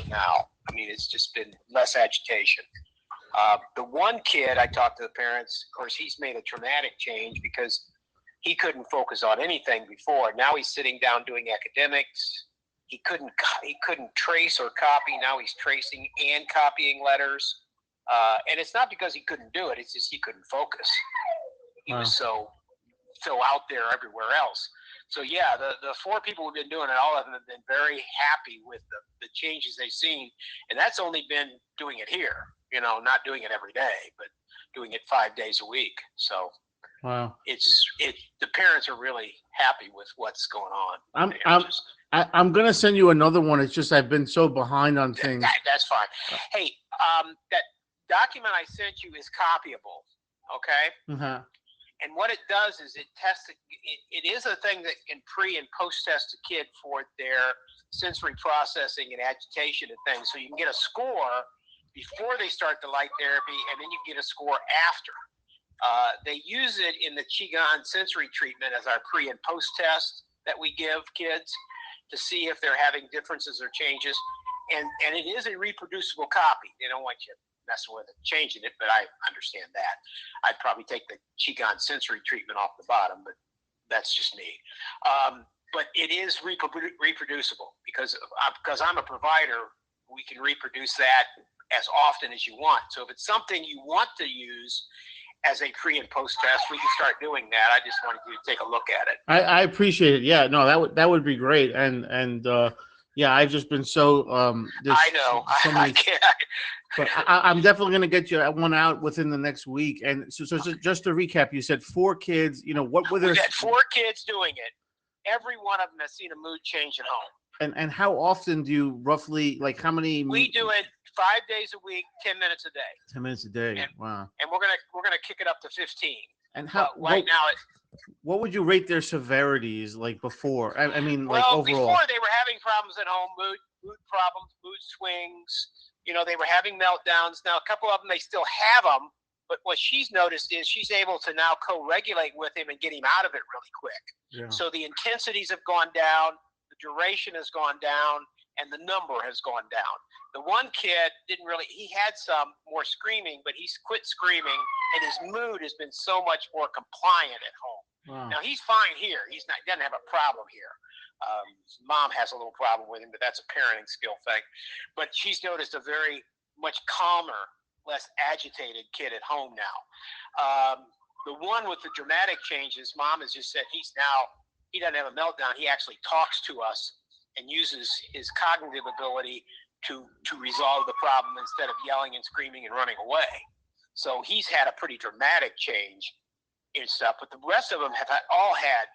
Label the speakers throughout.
Speaker 1: now. I mean, it's just been less agitation. The one kid I talked to the parents, of course, he's made a dramatic change because he couldn't focus on anything before. Now he's sitting down doing academics. He couldn't trace or copy. Now he's tracing and copying letters. And it's not because he couldn't do it. It's just he couldn't focus. He was so out there everywhere else. So yeah, the 4 people who've been doing it, all of them have been very happy with the changes they've seen. And that's only been doing it here, not doing it every day, but doing it 5 days a week. So
Speaker 2: wow,
Speaker 1: the parents are really happy with what's going on.
Speaker 2: I'm gonna send you another one. It's just I've been so behind on things.
Speaker 1: That's fine. Hey, that document I sent you is copyable. Okay.
Speaker 2: Uh-huh.
Speaker 1: And what it does is it tests it is a thing that can pre and post test a kid for their sensory processing and agitation and things. So you can get a score before they start the light therapy, and then you get a score after. They use it in the Qigong sensory treatment as our pre and post test that we give kids to see if they're having differences or changes. And it is a reproducible copy. They don't want you messing with it, changing it, but I understand that. I'd probably take the Qigong sensory treatment off the bottom, but that's just me. But it is reproducible because I'm a provider. We can reproduce that as often as you want. So if it's something you want to use as a pre and post test, we can start doing that. I just wanted you to take a look at it.
Speaker 2: I appreciate it. Yeah, no, that would be great. And yeah, I've just been so
Speaker 1: I know.
Speaker 2: So many,
Speaker 1: I can't.
Speaker 2: but I'm definitely going to get you one out within the next week. And so just to recap, you said 4 kids. What were there?
Speaker 1: We've had 4 kids doing it. Every one of them has seen a mood change at home.
Speaker 2: And how often do you roughly, like how many?
Speaker 1: We do it 5 days a week, 10 minutes a day.
Speaker 2: 10 minutes a day. Wow.
Speaker 1: And we're gonna kick it up to 15.
Speaker 2: And how
Speaker 1: now
Speaker 2: what would you rate their severities like before? I mean, like overall.
Speaker 1: Before they were having problems at home, mood problems, mood swings. They were having meltdowns. Now, a couple of them, they still have them. But what she's noticed is she's able to now co-regulate with him and get him out of it really quick.
Speaker 2: Yeah.
Speaker 1: So the intensities have gone down, the duration has gone down, and the number has gone down. The one kid he had some more screaming, but he's quit screaming, and his mood has been so much more compliant at home.
Speaker 2: Wow.
Speaker 1: Now, he's fine here. He doesn't have a problem here. His mom has a little problem with him, but that's a parenting skill thing. But she's noticed a very much calmer, less agitated kid at home now. The one with the dramatic changes, mom has just said he doesn't have a meltdown. He actually talks to us and uses his cognitive ability to resolve the problem instead of yelling and screaming and running away. So he's had a pretty dramatic change in stuff, but the rest of them have all had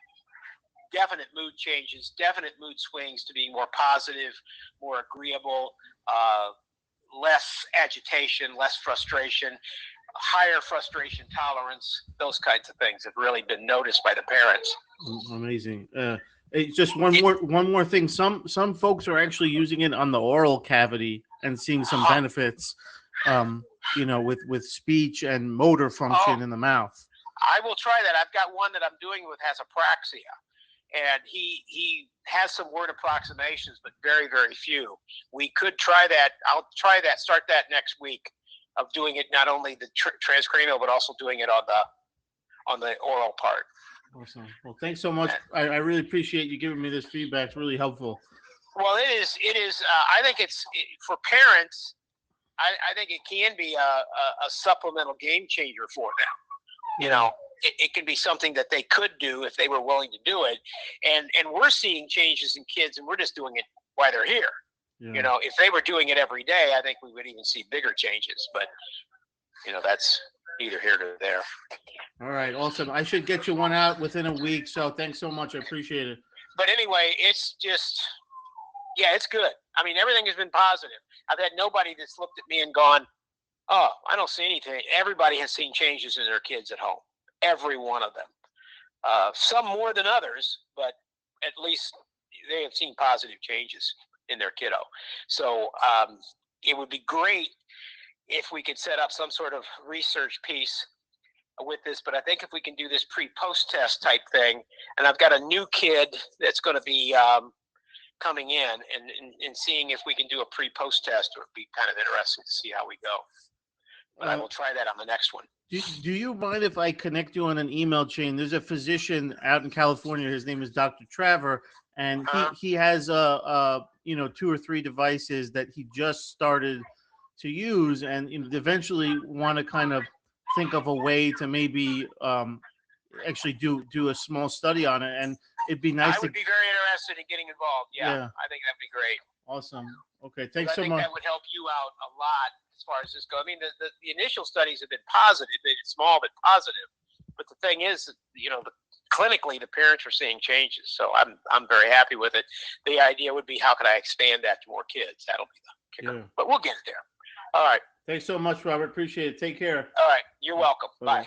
Speaker 1: definite mood changes, definite mood swings to being more positive, more agreeable, less agitation, less frustration, higher frustration tolerance. Those kinds of things have really been noticed by the parents.
Speaker 2: Amazing. It's just one more thing. Some folks are actually using it on the oral cavity and seeing some benefits, with speech and motor function in the mouth.
Speaker 1: I will try that. I've got one that I'm doing with has apraxia, and he has some word approximations, but very, very few. We could try that. I'll try that. Start that next week of doing it not only the transcranial, but also doing it on the oral part.
Speaker 2: Awesome. Well, thanks so much. I really appreciate you giving me this feedback. It's really helpful.
Speaker 1: Well, it is. I think for parents. I think it can be a supplemental game changer for them. It can be something that they could do if they were willing to do it. And we're seeing changes in kids, and we're just doing it while they're here. Yeah. If they were doing it every day, I think we would even see bigger changes. But, that's neither here nor there.
Speaker 2: All right. Awesome. I should get you one out within a week. So thanks so much. I appreciate it.
Speaker 1: But anyway, it's just, it's good. I mean, everything has been positive. I've had nobody that's looked at me and gone, oh, I don't see anything. Everybody has seen changes in their kids at home. Every one of them. Some more than others, but at least they have seen positive changes in their kiddo. So it would be great if we could set up some sort of research piece with this, but I think if we can do this pre-post test type thing, and I've got a new kid that's going to be coming in and seeing if we can do a pre-post test. It would be kind of interesting to see how we go. But I will try that on the next one.
Speaker 2: Do you mind if I connect you on an email chain? There's a physician out in California. His name is Dr. Traver, and he has 2 or 3 devices that he just started to use, and eventually want to kind of think of a way to maybe actually do a small study on it. And it'd be nice.
Speaker 1: I would be very interested in getting involved. Yeah, I think that'd be great.
Speaker 2: Awesome. Okay, thanks so much.
Speaker 1: I think that would help you out a lot as far as this goes. I mean, the initial studies have been positive. It's small but positive. But the thing is, clinically, the parents are seeing changes. So I'm very happy with it. The idea would be, how can I expand that to more kids? That'll be the kicker. Yeah. But we'll get it there. All right.
Speaker 2: Thanks so much, Robert. Appreciate it. Take care.
Speaker 1: All right. You're welcome. Bye.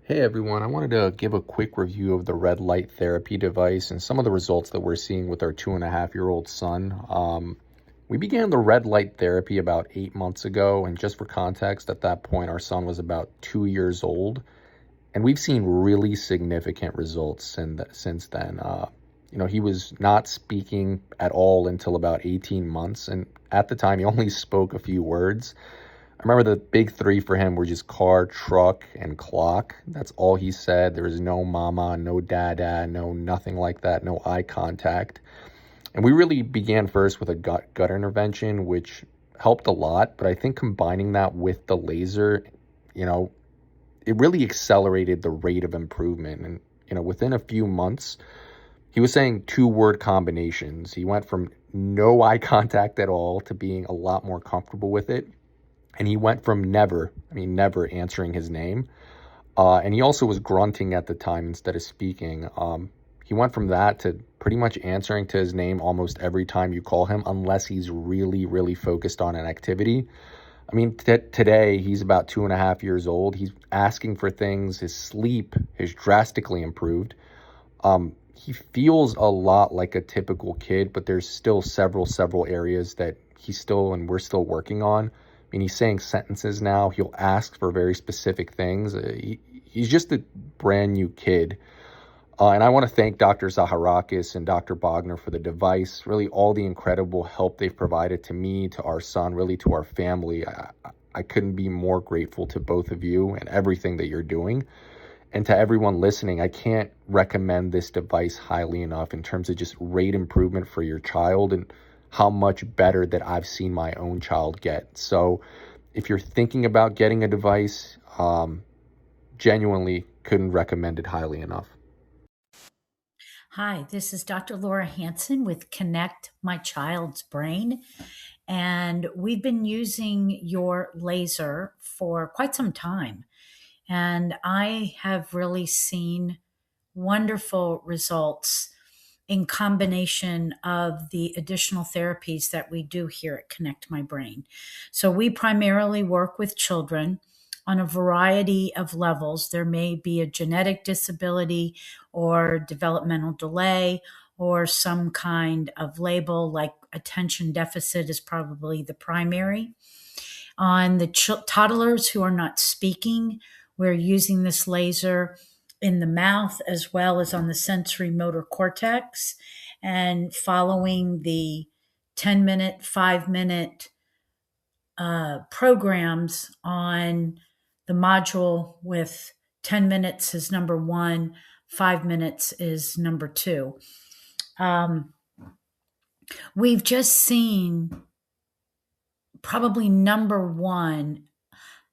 Speaker 3: Hey everyone, I wanted to give a quick review of the red light therapy device and some of the results that we're seeing with our 2.5-year-old son. We began the red light therapy about 8 months ago, and just for context, at that point our son was about 2 years old, and we've seen really significant results since then. He was not speaking at all until about 18 months, and at the time he only spoke a few words. I remember the big 3 for him were just car, truck, and clock. That's all he said. There was no mama, no dada, no nothing like that, no eye contact. And we really began first with a gut intervention, which helped a lot. But I think combining that with the laser, it really accelerated the rate of improvement. And, within a few months, he was saying 2-word combinations. He went from no eye contact at all to being a lot more comfortable with it. And he went from never answering his name. And he also was grunting at the time instead of speaking. He went from that to pretty much answering to his name almost every time you call him, unless he's really, really focused on an activity. I mean, today he's about 2.5 years old. He's asking for things. His sleep has drastically improved. He feels a lot like a typical kid, but there's still several areas that we're still working on. I mean, he's saying sentences now. He'll ask for very specific things. He's just a brand new kid. And I want to thank Dr. Zaharakis and Dr. Bogner for the device, really all the incredible help they've provided to me, to our son, really to our family. I couldn't be more grateful to both of you and everything that you're doing. And to everyone listening, I can't recommend this device highly enough in terms of just rate improvement for your child and how much better that I've seen my own child get. So if you're thinking about getting a device, genuinely couldn't recommend it highly enough.
Speaker 4: Hi, this is Dr. Laura Hansen with Connect My Child's Brain. And we've been using your laser for quite some time. And I have really seen wonderful results in combination of the additional therapies that we do here at Connect My Brain. So we primarily work with children on a variety of levels. There may be a genetic disability or developmental delay or some kind of label like attention deficit is probably the primary. On the toddlers who are not speaking, we're using this laser in the mouth as well as on the sensory motor cortex, and following the 10-minute, 5-minute programs on the module with 10 minutes is number 1, 5 minutes is number 2. We've just seen probably number 1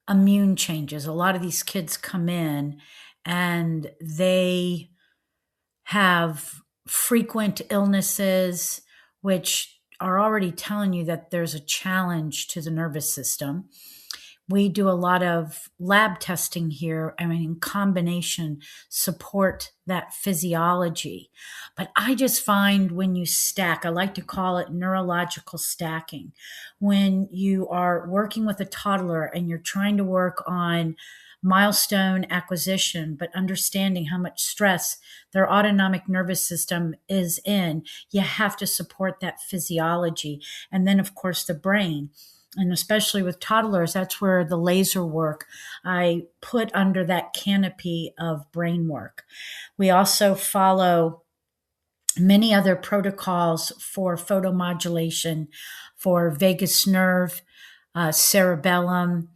Speaker 4: immune changes. A lot of these kids come in and they have frequent illnesses, which are already telling you that there's a challenge to the nervous system. We do a lot of lab testing here, in combination support that physiology. But I just find when you stack, I like to call it neurological stacking, when you are working with a toddler and you're trying to work on milestone acquisition, but understanding how much stress their autonomic nervous system is in, you have to support that physiology. And then, of course, the brain. and especially with toddlers, that's where the laser work I put under that canopy of brain work. We also follow many other protocols for photomodulation for vagus nerve, cerebellum,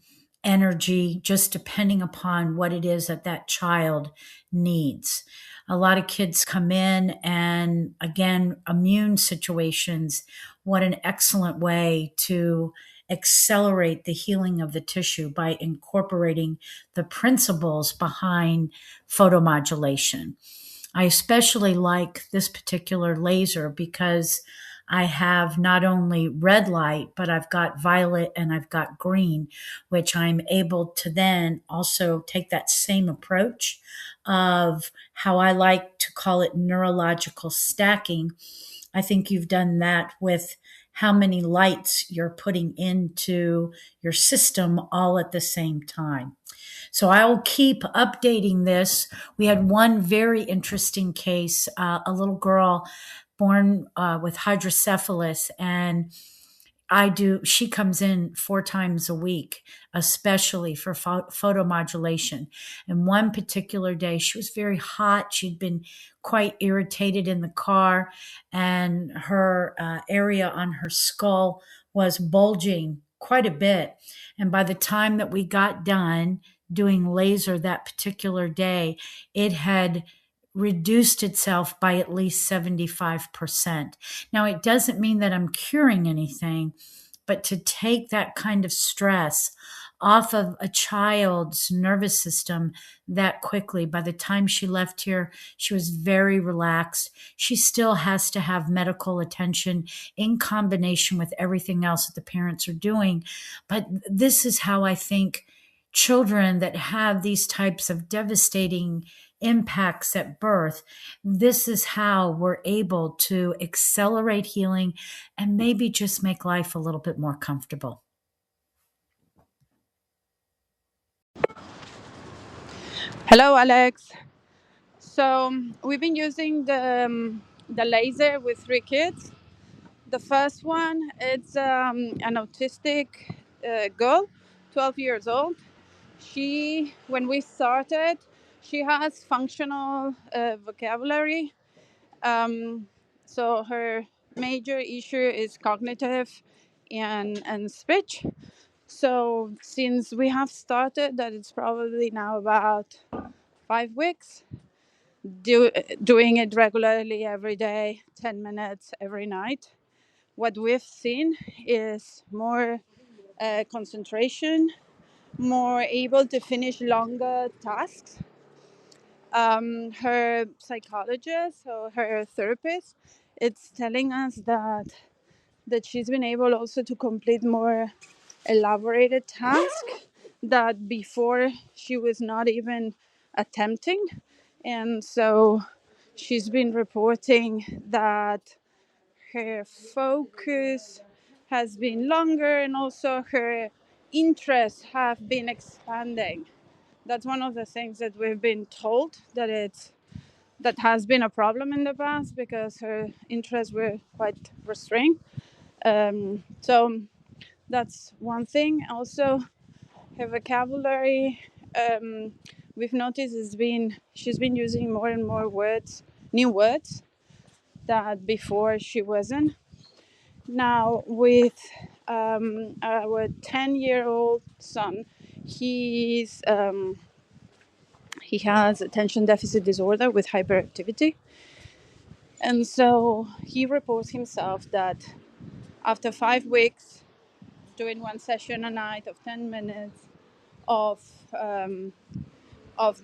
Speaker 4: energy, just depending upon what it is that that child needs. A lot of kids come in, and again, immune situations, what an excellent way to accelerate the healing of the tissue by incorporating the principles behind photomodulation. I especially like this particular laser because I have not only red light, but I've got violet and I've got green, which I'm able to then also take that same approach of how I like to call it neurological stacking. I think you've done that with how many lights you're putting into your system all at the same time. So I will keep updating this. We had one very interesting case, a little girl born with hydrocephalus, and she comes in 4 times a week, especially for photomodulation. And one particular day, she was very hot. She'd been quite irritated in the car, and her area on her skull was bulging quite a bit. And by the time that we got done doing laser that particular day, it had reduced itself by at least 75%. Now, it doesn't mean that I'm curing anything, but to take that kind of stress off of a child's nervous system that quickly. By the time she left here, she was very relaxed. She still has to have medical attention in combination with everything else that the parents are doing. But this is how I think children that have these types of devastating impacts at birth, this is how we're able to accelerate healing and maybe just make life a little bit more comfortable.
Speaker 5: Hello, Alex. So we've been using the laser with 3 kids. The first one, it's an autistic girl, 12 years old. When we started, she has functional vocabulary. So her major issue is cognitive and speech. So since we have started, that it's probably now about 5 weeks, doing it regularly every day, 10 minutes every night. What we've seen is more concentration, more able to finish longer tasks. Her psychologist or her therapist, it's telling us that she's been able also to complete more elaborated tasks that before she was not even attempting. And so she's been reporting that her focus has been longer and also her interests have been expanding. That's one of the things that we've been told that has been a problem in the past because her interests were quite restrained. So that's one thing. Also, her vocabulary, we've noticed she's been using more and more new words that before she wasn't. Now with our 10-year-old son, he has attention deficit disorder with hyperactivity, and so he reports himself that after 5 weeks doing one session a night of 10 minutes of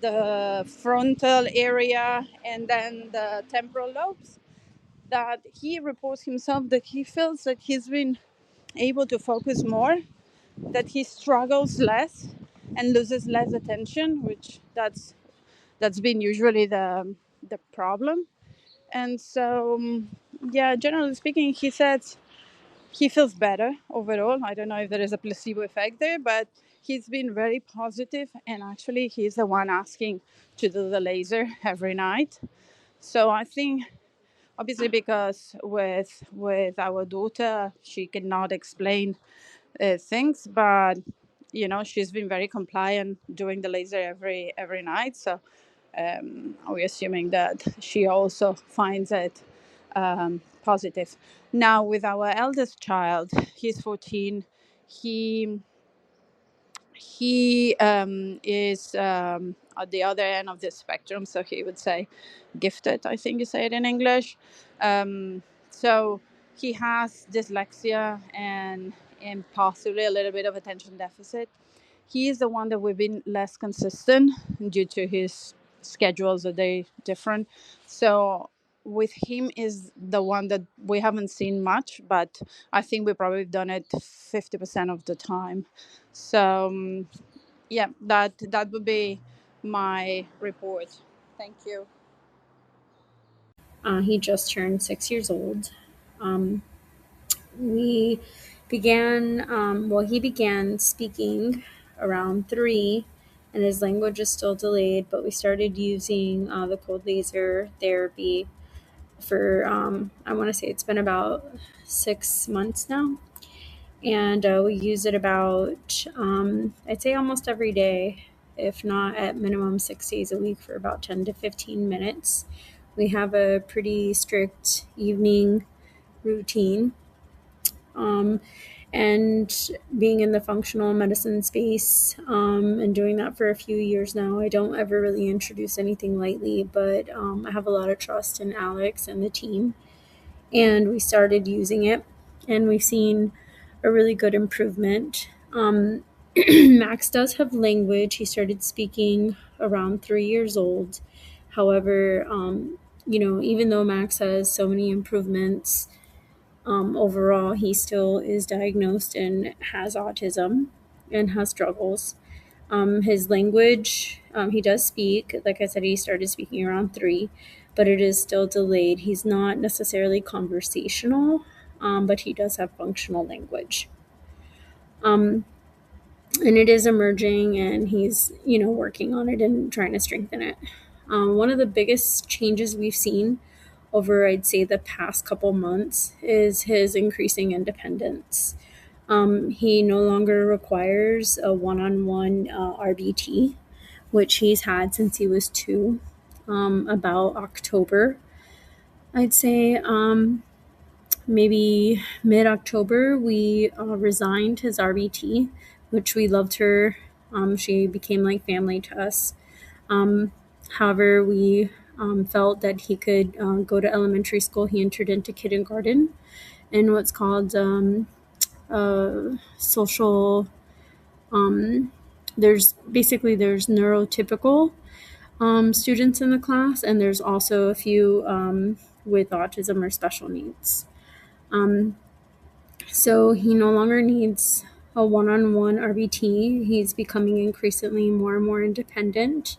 Speaker 5: the frontal area and then the temporal lobes, that he reports himself that he feels that he's been able to focus more, that he struggles less and loses less attention, which that's been usually the problem. And so yeah, generally speaking, he says he feels better overall. I don't know if there is a placebo effect there, but he's been very positive, and actually he's the one asking to do the laser every night. So I think obviously because with our daughter, she cannot explain things, but she's been very compliant doing the laser every night. So we're assuming that she also finds it positive. Now, with our eldest child, he's 14. He is at the other end of the spectrum, so he would say gifted, I think you say it in English. So he has dyslexia and possibly a little bit of attention deficit. He is the one that we've been less consistent due to his schedules are they different. So with him is the one that we haven't seen much, but I think we probably done it 50% of the time. So yeah, that would be my report. Thank you.
Speaker 6: He just turned 6 years old. We began, he began speaking around 3, and his language is still delayed, but we started using the cold laser therapy for, I want to say it's been about 6 months now. And we use it about, I'd say almost every day, if not at minimum 6 days a week for about 10 to 15 minutes. We have a pretty strict evening routine. And being in the functional medicine space and doing that for a few years now, I don't ever really introduce anything lightly, but I have a lot of trust in Alex and the team. And we started using it, and we've seen a really good improvement. Max does have language. He started speaking around 3 years old. However, even though Max has so many improvements, overall, he still is diagnosed and has autism and has struggles. His language, he does speak. Like I said, he started speaking around 3, but it is still delayed. He's not necessarily conversational, but he does have functional language. And it is emerging, and he's, working on it and trying to strengthen it. One of the biggest changes we've seen over, I'd say, the past couple months is his increasing independence. He no longer requires a one-on-one RBT, which he's had since he was 2, about October. I'd say maybe mid-October, we resigned his RBT, which we loved her. She became like family to us. However, we felt that he could go to elementary school. He entered into kindergarten in what's called social. There's neurotypical students in the class, and there's also a few with autism or special needs. So he no longer needs a one-on-one RBT. He's becoming increasingly more and more independent.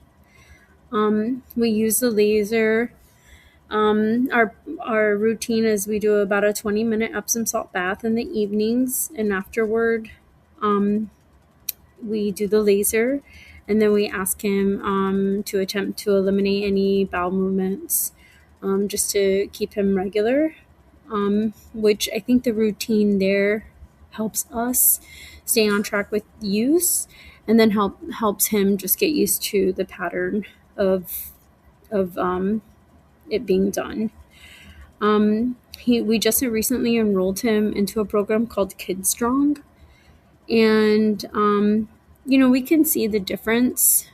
Speaker 6: We use the laser. Our routine is we do about a 20-minute Epsom salt bath in the evenings, and afterward, we do the laser, and then we ask him to attempt to eliminate any bowel movements, just to keep him regular. Which I think the routine there helps us stay on track with use, and then helps him just get used to the pattern of it being done. We just recently enrolled him into a program called Kid Strong, and we can see the difference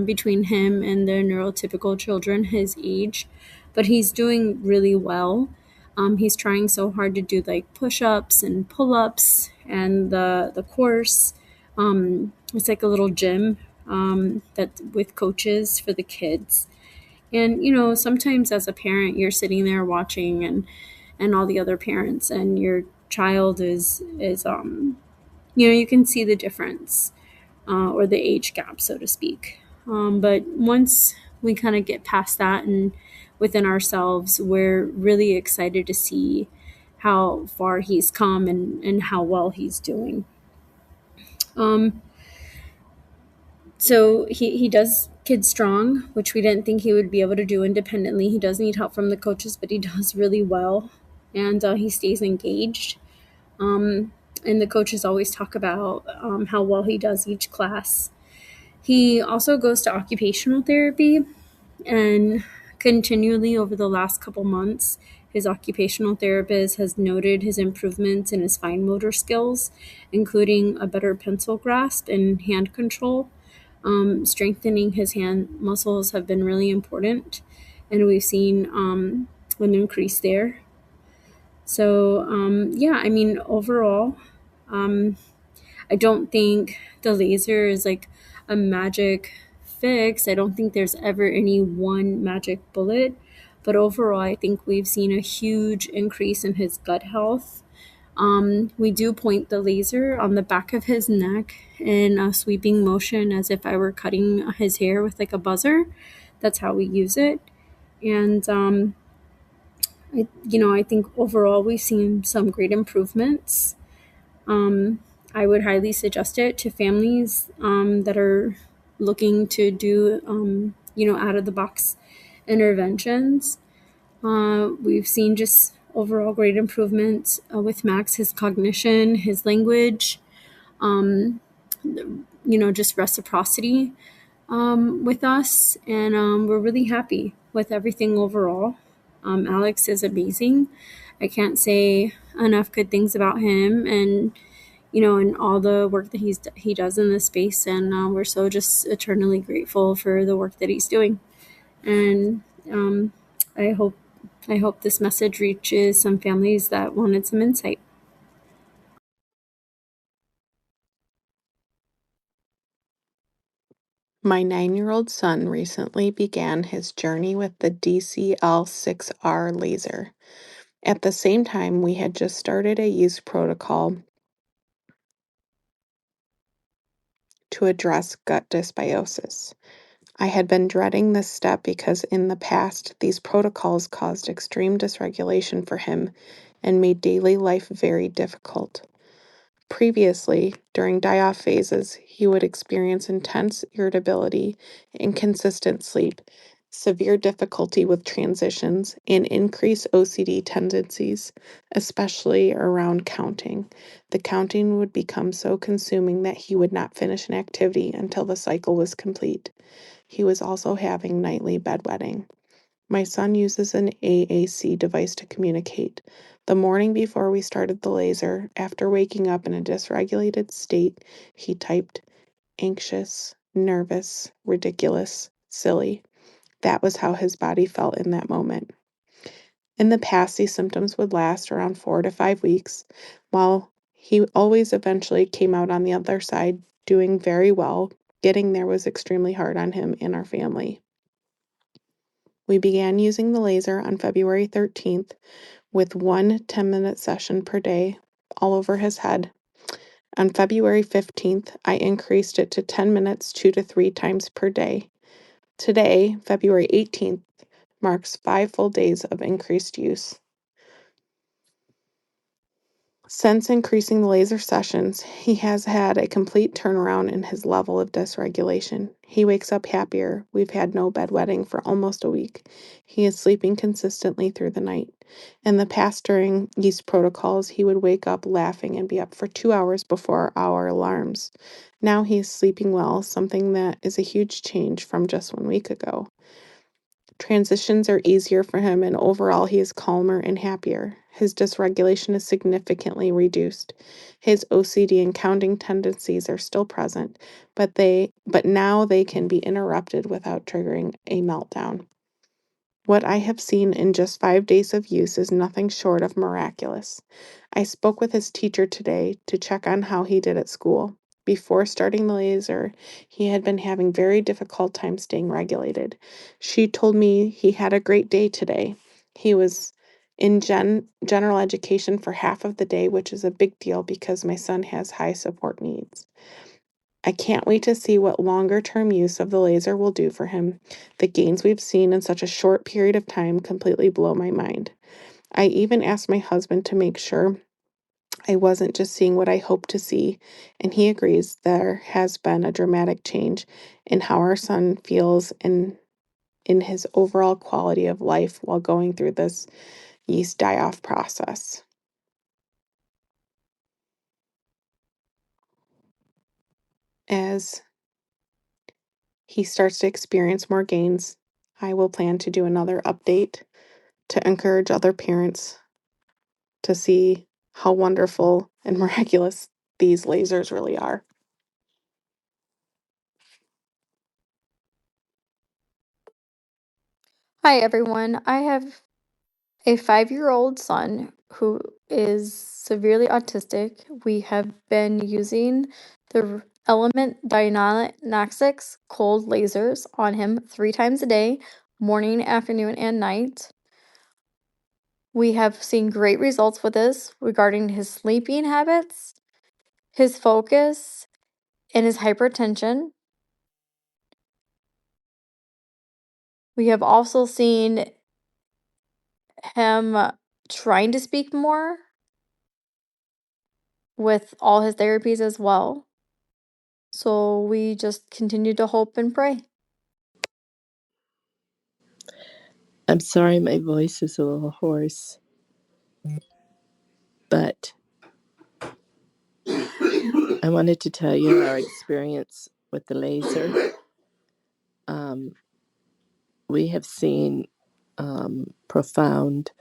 Speaker 6: between him and the neurotypical children his age, but he's doing really well. He's trying so hard to do like push-ups and pull-ups, and the course. It's like a little gym that with coaches for the kids. And sometimes as a parent, you're sitting there watching, and all the other parents, and your child is you can see the difference or the age gap, so to speak. But once we kind of get past that and within ourselves, we're really excited to see how far he's come and how well he's doing. So he does Kid Strong, which we didn't think he would be able to do independently. He does need help from the coaches, but he does really well, and he stays engaged. and the coaches always talk about how well he does each class. He also goes to occupational therapy, and continually over the last couple months, his occupational therapist has noted his improvements in his fine motor skills, including a better pencil grasp and hand control. Strengthening his hand muscles have been really important, and we've seen an increase there. So, yeah, I mean, overall, um, I don't think the laser is like a magic fix. I don't think there's ever any one magic bullet. But overall, I think we've seen a huge increase in his gut health. We do point the laser on the back of his neck in a sweeping motion as if I were cutting his hair with like a buzzer. That's how we use it. And, I think overall we've seen some great improvements. Um, I would highly suggest it to families that are looking to do, out of the box interventions. We've seen just overall great improvements with Max, his cognition, his language, um, just reciprocity with us. And we're really happy with everything overall. Alex is amazing. I can't say enough good things about him, and all the work that he does in this space. And we're so just eternally grateful for the work that he's doing. And I hope this message reaches some families that wanted some insight.
Speaker 7: My 9-year-old son recently began his journey with the DCL6R laser. At the same time, we had just started a use protocol to address gut dysbiosis. I had been dreading this step because in the past, these protocols caused extreme dysregulation for him and made daily life very difficult. Previously, during die-off phases, he would experience intense irritability, inconsistent sleep, severe difficulty with transitions, and increased OCD tendencies, especially around counting. The counting would become so consuming that he would not finish an activity until the cycle was complete. He was also having nightly bedwetting. My son uses an AAC device to communicate. The morning before we started the laser, after waking up in a dysregulated state, he typed anxious, nervous, ridiculous, silly. That was how his body felt in that moment. In the past, these symptoms would last around 4 to 5 weeks, while he always eventually came out on the other side doing very well. Getting there was extremely hard on him and our family. We began using the laser on February 13th with one 10-minute session per day all over his head. On February 15th, I increased it to 10 minutes 2 to 3 times per day. Today, February 18th, marks 5 full days of increased use. Since increasing the laser sessions, he has had a complete turnaround in his level of dysregulation. He wakes up happier. We've had no bedwetting for almost a week. He is sleeping consistently through the night. In the past, during these protocols, he would wake up laughing and be up for 2 hours before our alarms. Now he is sleeping well, something that is a huge change from just 1 week ago. Transitions are easier for him, and overall, he is calmer and happier. His dysregulation is significantly reduced. His OCD and counting tendencies are still present, but now they can be interrupted without triggering a meltdown. What I have seen in just 5 days of use is nothing short of miraculous. I spoke with his teacher today to check on how he did at school. Before starting the laser, he had been having very difficult time staying regulated. She told me he had a great day today. He was in general education for half of the day, which is a big deal because my son has high support needs. I can't wait to see what longer-term use of the laser will do for him. The gains we've seen in such a short period of time completely blow my mind. I even asked my husband to make sure I wasn't just seeing what I hoped to see, and he agrees there has been a dramatic change in how our son feels and in his overall quality of life while going through this yeast die-off process. As he starts to experience more gains, I will plan to do another update to encourage other parents to see how wonderful and miraculous these lasers really are.
Speaker 6: Hi, everyone. I have a 5-year-old son who is severely autistic. We have been using the Element Diagnostics cold lasers on him 3 times a day, morning, afternoon, and night. We have seen great results with this regarding his sleeping habits, his focus, and his hypertension. We have also seen him trying to speak more with all his therapies as well. So we just continue to hope and pray.
Speaker 8: I'm sorry my voice is a little hoarse, but I wanted to tell you our experience with the laser. We have seen profound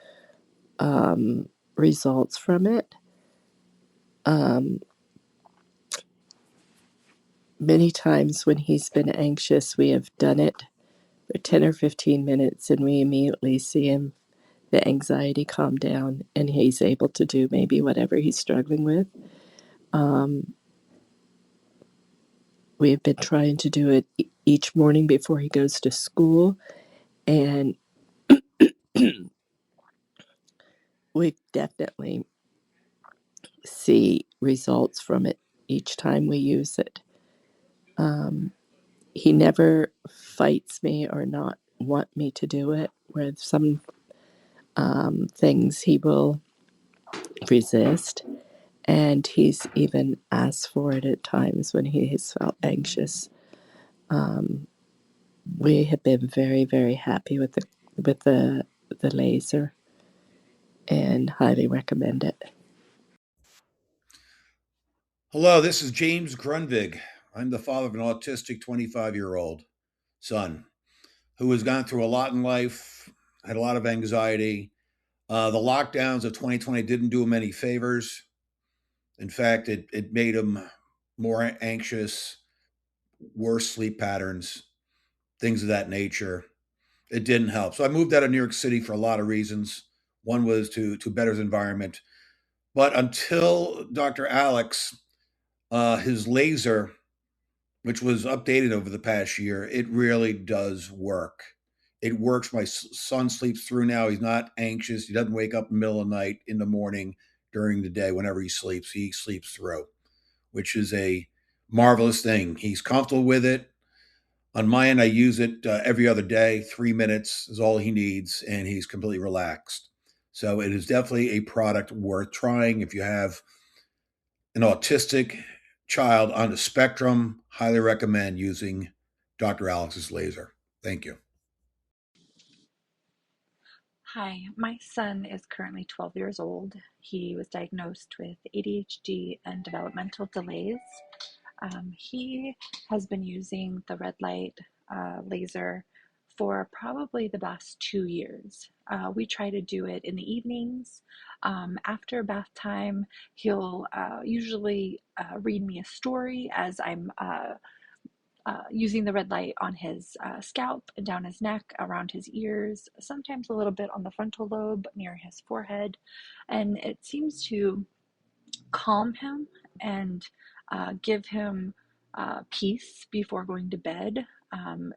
Speaker 8: results from it. Many times when he's been anxious, we have done it for 10 or 15 minutes and we immediately see him, the anxiety calm down, and he's able to do maybe whatever he's struggling with. We've been trying to do it each morning before he goes to school, and we definitely see results from it each time we use it. He never fights me or not want me to do it, where some things he will resist, and he's even asked for it at times when he has felt anxious. We have been very, very happy with the laser and highly recommend it.
Speaker 9: Hello, this is James Grunvig. I'm the father of an autistic 25-year-old son who has gone through a lot in life, had a lot of anxiety. The lockdowns of 2020 didn't do him any favors. In fact, it made him more anxious, worse sleep patterns, things of that nature. It didn't help. So I moved out of New York City for a lot of reasons. One was to better his environment. But until Dr. Alex, his laser, which was updated over the past year, it really does work. It works. My son sleeps through now. He's not anxious. He doesn't wake up in the middle of the night, in the morning, during the day. Whenever he sleeps through, which is a marvelous thing. He's comfortable with it. On my end, I use it every other day. 3 minutes is all he needs, and he's completely relaxed. So it is definitely a product worth trying if you have an autistic child on the spectrum. Highly recommend using Dr. Alex's laser. Thank you.
Speaker 10: Hi, my son is currently 12 years old. He was diagnosed with ADHD and developmental delays. He has been using the red light laser for probably the last 2 years. We try to do it in the evenings. After bath time, he'll usually read me a story as I'm using the red light on his scalp and down his neck, around his ears, sometimes a little bit on the frontal lobe near his forehead. And it seems to calm him and give him peace before going to bed.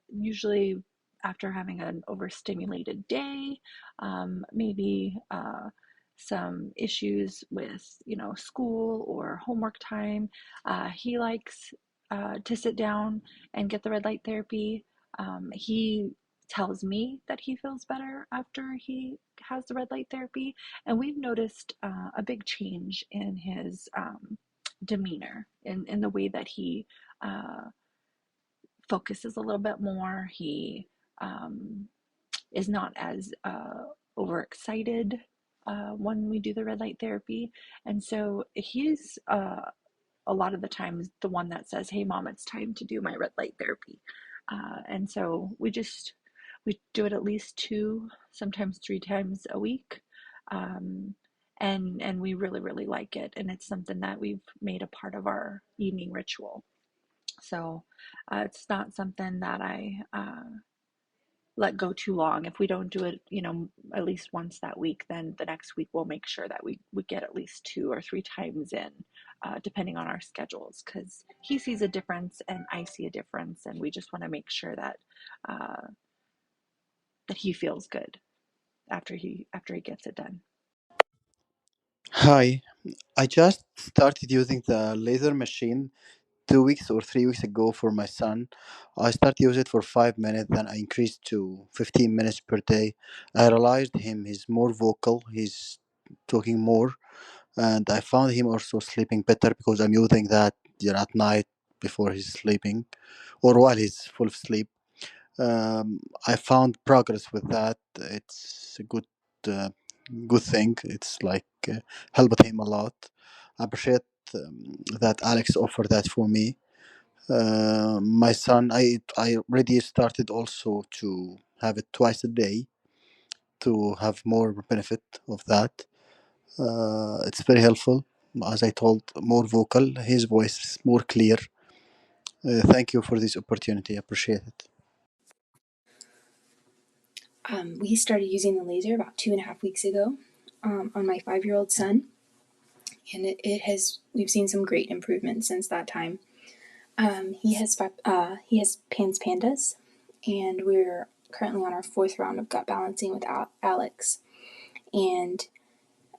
Speaker 10: Usually after having an overstimulated day, maybe some issues with school or homework time, he likes to sit down and get the red light therapy. He tells me that he feels better after he has the red light therapy, and we've noticed a big change in his demeanor, in the way that he focuses a little bit more. He is not as overexcited when we do the red light therapy, and so he's a lot of the times the one that says, "Hey, mom, it's time to do my red light therapy." And so we do it at least 2, sometimes 3 times a week. And we really, really like it. And it's something that we've made a part of our evening ritual. So it's not something that I let go too long. If we don't do it, at least once that week, then the next week we'll make sure that we get at least 2 or 3 times in, depending on our schedules, because he sees a difference and I see a difference, and we just want to make sure that that he feels good after he gets it done.
Speaker 11: Hi, I just started using the laser machine 2 weeks or 3 weeks ago for my son. I started using it for 5 minutes, then I increased to 15 minutes per day. I realized he's more vocal, he's talking more, and I found him also sleeping better because I'm using that at night before he's sleeping or while he's full of sleep. I found progress with that. It's a uh, good thing. It's like helped him a lot. I appreciate that Alex offered that for me. My son, I already started also to have it twice a day to have more benefit of that. It's very helpful. As I told, more vocal. His voice is more clear. Thank you for this opportunity. I appreciate it.
Speaker 12: We started using the laser about 2.5 weeks ago on my 5-year-old son, and we've seen some great improvements since that time. He has PANS pandas, and we're currently on our 4th round of gut balancing with Alex. And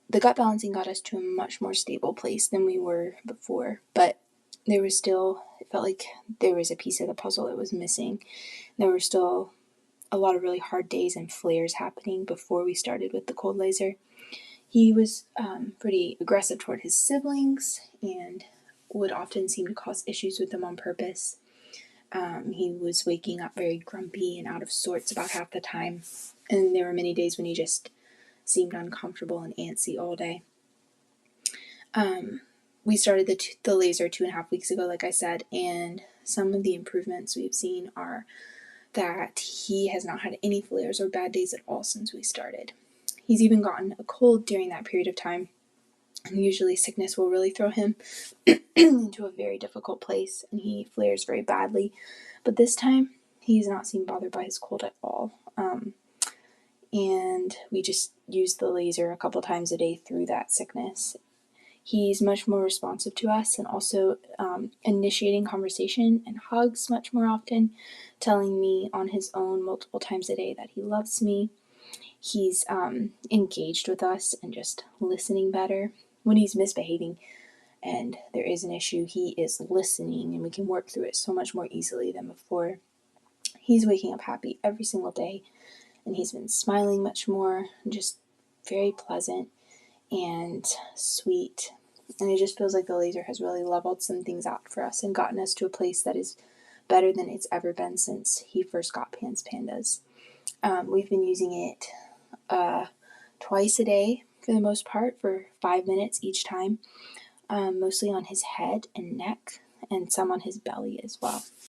Speaker 12: the gut balancing got us to a much more stable place than we were before, but there was still, it felt like there was a piece of the puzzle that was missing. There were still a lot of really hard days and flares happening before we started with the cold laser. He was pretty aggressive toward his siblings and would often seem to cause issues with them on purpose. He was waking up very grumpy and out of sorts about half the time, and there were many days when he just seemed uncomfortable and antsy all day. We started the laser 2.5 weeks ago, like I said, and some of the improvements we've seen are that he has not had any flares or bad days at all since we started. He's even gotten a cold during that period of time, and usually sickness will really throw him into a very difficult place, and he flares very badly. But this time, he's not seemed bothered by his cold at all. And we just use the laser a couple times a day through that sickness. He's much more responsive to us and also initiating conversation and hugs much more often, telling me on his own multiple times a day that he loves me. He's engaged with us and just listening better. When he's misbehaving and there is an issue, he is listening and we can work through it so much more easily than before. He's waking up happy every single day, and he's been smiling much more, just very pleasant and sweet. And it just feels like the laser has really leveled some things out for us and gotten us to a place that is better than it's ever been since he first got PANS pandas. We've been using it twice a day for the most part for 5 minutes each time, mostly on his head and neck and some on his belly as well.